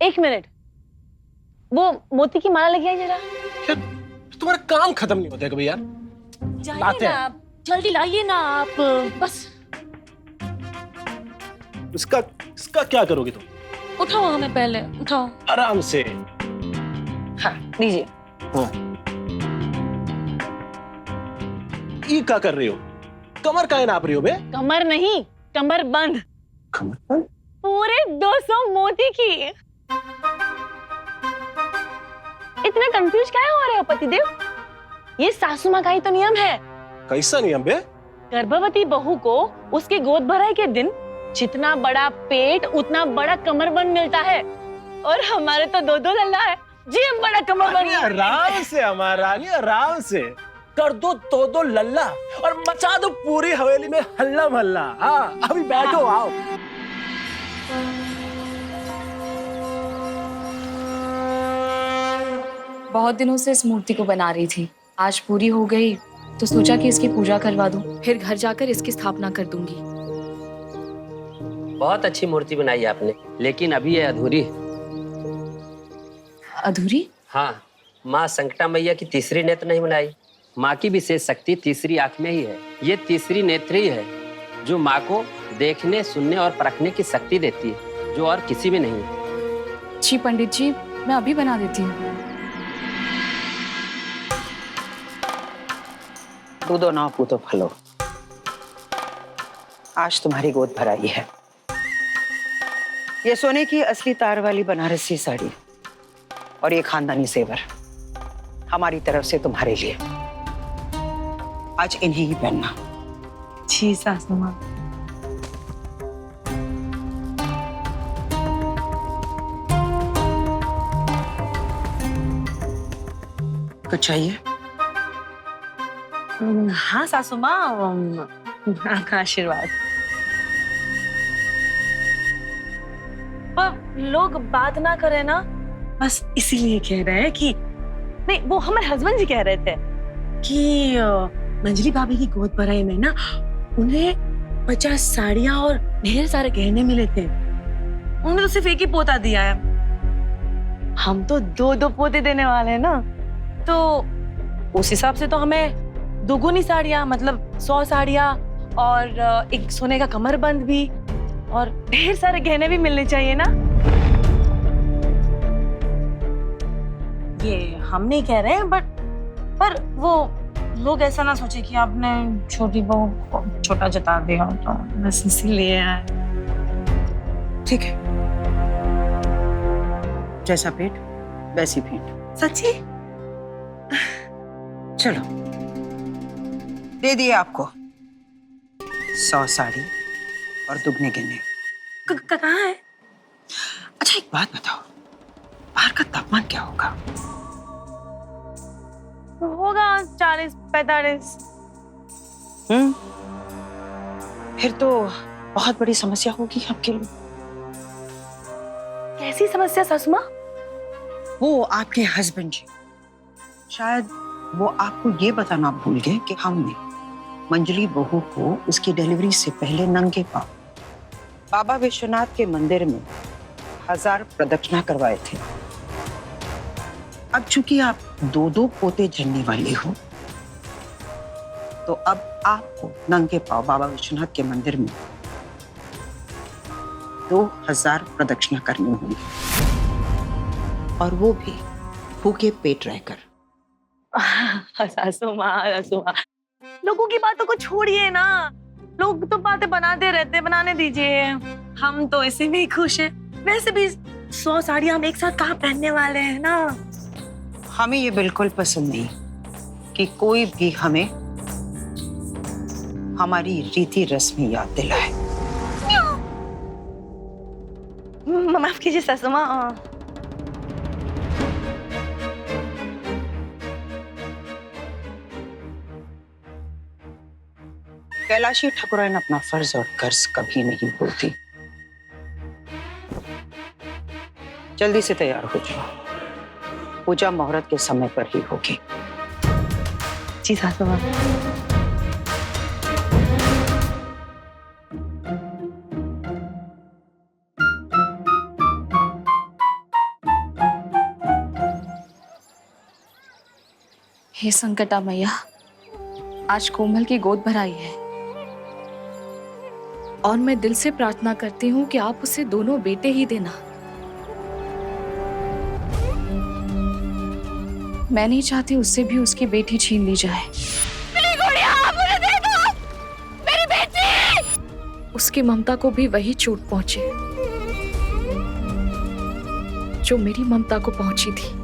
एक मिनट, वो मोती की माला लेके आई जरा। यार तुम्हारा काम खत्म नहीं होता है कभी यार। जाइए ना आप, जल्दी लाइए ना आप बस। इसका क्या करोगे तुम? उठाओ हमें पहले, उठाओ आराम से। हाँ दीजिए। ये क्या कर रही हो? कमर काहे नाप रही हो बे? कमर नहीं, कमर बंद। कमर? पूरे 200 मोती की। इतना कंफ्यूज काहे हो रहे हो पतिदेव? ये सासू माँ का ही तो नियम है। कैसा नियम बे? गर्भवती बहू को उसके गोद भराई के दिन जितना बड़ा पेट उतना बड़ा कमरबंद मिलता है, और हमारे तो 2-2 लल्ला है जी। हम बड़ा कमरबंद। आराम से हमारा रानी, आराम से कर दो 2-2 लल्ला और मचा दो पूरी हवेली में हल्ला महल्ला। हाँ अभी बैठो, आओ। बहुत दिनों से इस मूर्ति को बना रही थी, आज पूरी हो गई तो सोचा कि इसकी पूजा करवा दूं, फिर घर जाकर इसकी स्थापना कर दूंगी। बहुत अच्छी मूर्ति बनाई आपने, लेकिन अभी ये अधूरी है। अधूरी? हाँ, माँ संकटा मैया की तीसरी नेत्र नहीं बनाई। माँ की विशेष शक्ति तीसरी आंख में ही है। ये तीसरी नेत्र ही है जो माँ को देखने, सुनने और परखने की शक्ति देती है, जो और किसी में नहीं। जी पंडित जी, मैं अभी बना देती हूँ। कूदो ना कूदो फलो, आज तुम्हारी गोद भराई है। ये सोने की असली तार वाली बनारसी साड़ी और ये खानदानी सेवर हमारी तरफ से तुम्हारे लिए। आज इन्हीं ही पहनना। जी सासू माँ। कुछ चाहिए? हाँ सासू माँ, आपका आशीर्वाद। पर लोग बात ना करे ना, बस इसीलिए कह रहे हैं कि नहीं, वो हमारे हस्बैंड जी कह रहे थे कि मंजली भाभी की गोद भराई में ना उन्हें 50 साड़ियां और ढेर सारे गहने मिले थे। उन्होंने तो सिर्फ एक ही पोता दिया है, हम तो 2-2 पोते देने वाले हैं ना, तो उस हिसाब से तो हमें दुगुनी साड़ियां, मतलब 100 साड़ियां और एक सोने का कमरबंद भी और ढेर सारे गहने भी मिलने चाहिए ना। ये हम नहीं कह रहे हैं, पर वो लोग ऐसा ना सोचे कि आपने छोटी बहू को छोटा जता दिया, तो बस इसीलिए। ठीक है, जैसा पेट वैसी भेंट। सच्ची? चलो, दे दिए आपको 100 साड़ी और दुगने गहने। कहाँ है? अच्छा एक बात बताओ, बाहर का तापमान क्या होगा? होगा 40-45। फिर तो बहुत बड़ी समस्या होगी आपके लिए। कैसी समस्या सासू माँ? वो आपके हस्बैंड जी, शायद वो आपको ये बताना भूल गए कि हमने मंजली बहू को उसकी डिलीवरी से पहले नंगे पांव बाबा विश्वनाथ के मंदिर में 1000 प्रदक्षिणा करवाए थे। अब चूंकि आप 2-2 पोते जन्ने वाले हो, तो अब आपको नंगे पांव बाबा विश्वनाथ के मंदिर में 2000 प्रदक्षिणा करनी होगी, और वो भी भूखे पेट रहकर। सासू माँ, लोगों की बातों को छोड़िए ना, लोग तो बातें बनाते रहते, बनाने दीजिए। हम तो इसी में ही खुश हैं। वैसे भी 100 साड़ियां हम एक साथ कहाँ पहनने वाले हैं ना। हमें ये बिल्कुल पसंद नहीं कि कोई भी हमें हमारी रीति रस्में याद दिलाए। माफ कीजिए सासू माँ। कैलाशी ठाकुराइन अपना फर्ज और कर्ज कभी नहीं भूलती। जल्दी से तैयार हो जाओ, पूजा मुहूर्त के समय पर ही होगी। जी सासू माँ। हे संकटा मैया, आज कोमल की गोद भराई है और मैं दिल से प्रार्थना करती हूँ कि आप उसे दोनों बेटे ही देना। मैं नहीं चाहती उससे भी उसकी बेटी छीन ली जाए। मेरी गुड़िया, मुझे दे दो, मेरी बेटी। उसकी ममता को भी वही चोट पहुंचे जो मेरी ममता को पहुंची थी।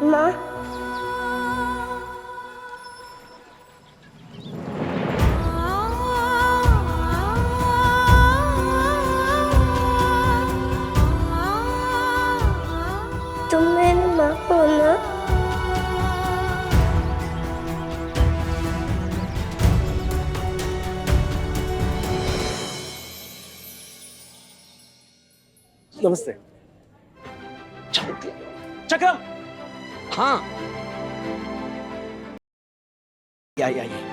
माँ, तुम मेरी माँ हो ना? नमस्ते। चक्रम, हाँ, आइए।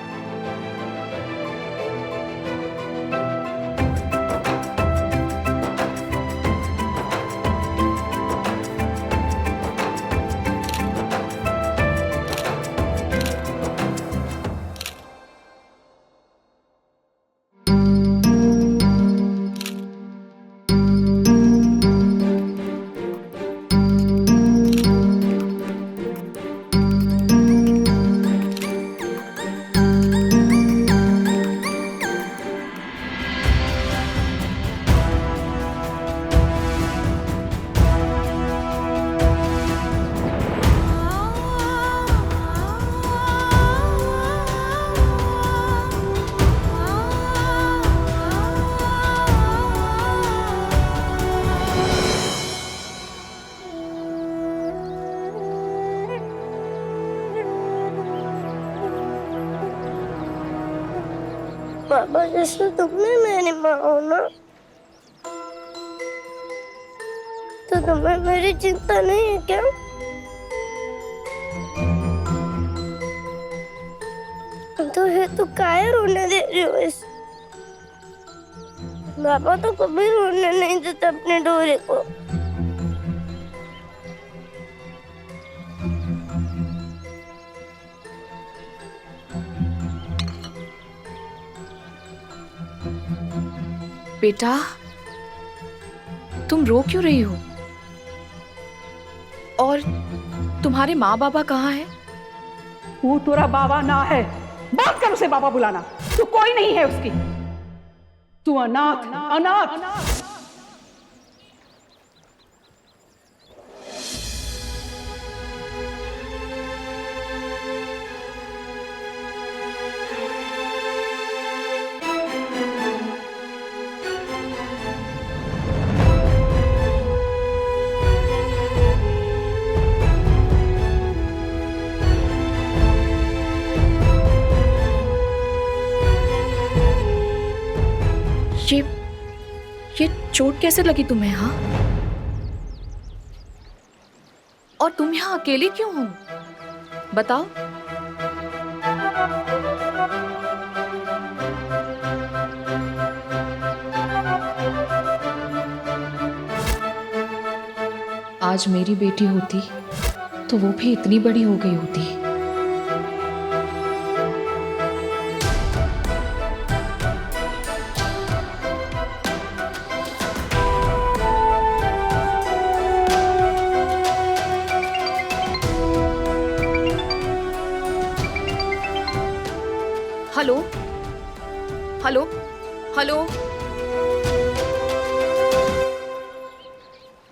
पापा जैसे तुमने मेरी माँ हो ना, तो तुम्हें मेरी चिंता नहीं है क्या? तो है तो काहे रोने दे रही हो इस? पापा तो कभी रोने नहीं देते अपने डोरे को। बेटा, तुम रो क्यों रही हो? और तुम्हारे माँ बाबा कहाँ हैं? वो तेरा बाबा ना है। बात कर उसे बाबा बुलाना। तू कोई नहीं है उसकी। तू अनाथ अनाथ। चोट कैसे लगी तुम्हें? हाँ, और तुम यहाँ अकेली क्यों हो? बताओ। आज मेरी बेटी होती तो वो भी इतनी बड़ी हो गई होती। Hello hello hello